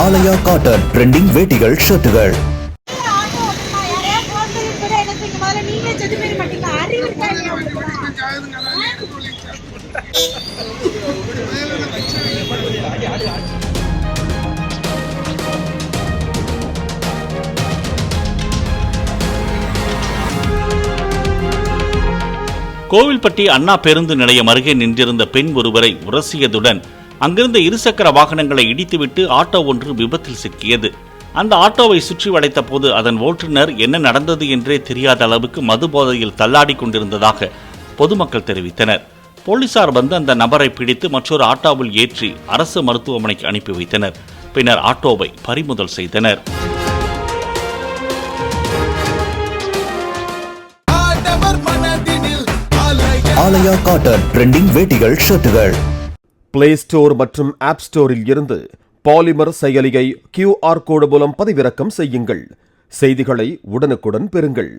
ஆலயா cotton trending வேட்டிகள் ஷர்ட்டுகள். Kovilpatti அண்ணா பேருந்து நிலையம் அருகே நின்றிருந்த பெண் ஒருவரை உரசியதுடன் அங்கிருந்த இருசக்கர வாகனங்களை இடித்துவிட்டு ஆட்டோ ஒன்று விபத்தில் சிக்கியது. அந்த ஆட்டோவை சுற்றி வளைத்த போது அதன் ஓட்டுநர் என்ன நடந்தது என்றே தெரியாத அளவுக்கு மது போதையில் தள்ளாடி கொண்டிருந்ததாக பொதுமக்கள் தெரிவித்தனர். போலீசார் வந்து அந்த நபரை பிடித்து மற்றொரு ஆட்டோவில் ஏற்றி அரசு மருத்துவமனைக்கு அனுப்பி வைத்தனர். பின்னர் ஆட்டோவை பறிமுதல் செய்தனர். ஆலயா காட்டன் ட்ரெண்டிங் வேட்டிகள் ஷர்ட்டுகள். பிளே ஸ்டோர் மற்றும் ஆப் ஸ்டோரில் இருந்து பாலிமர் செயலியை QR கோடு மூலம் பதிவிறக்கம் செய்யுங்கள். செய்திகளை உடனுக்குடன் பெறுங்கள்.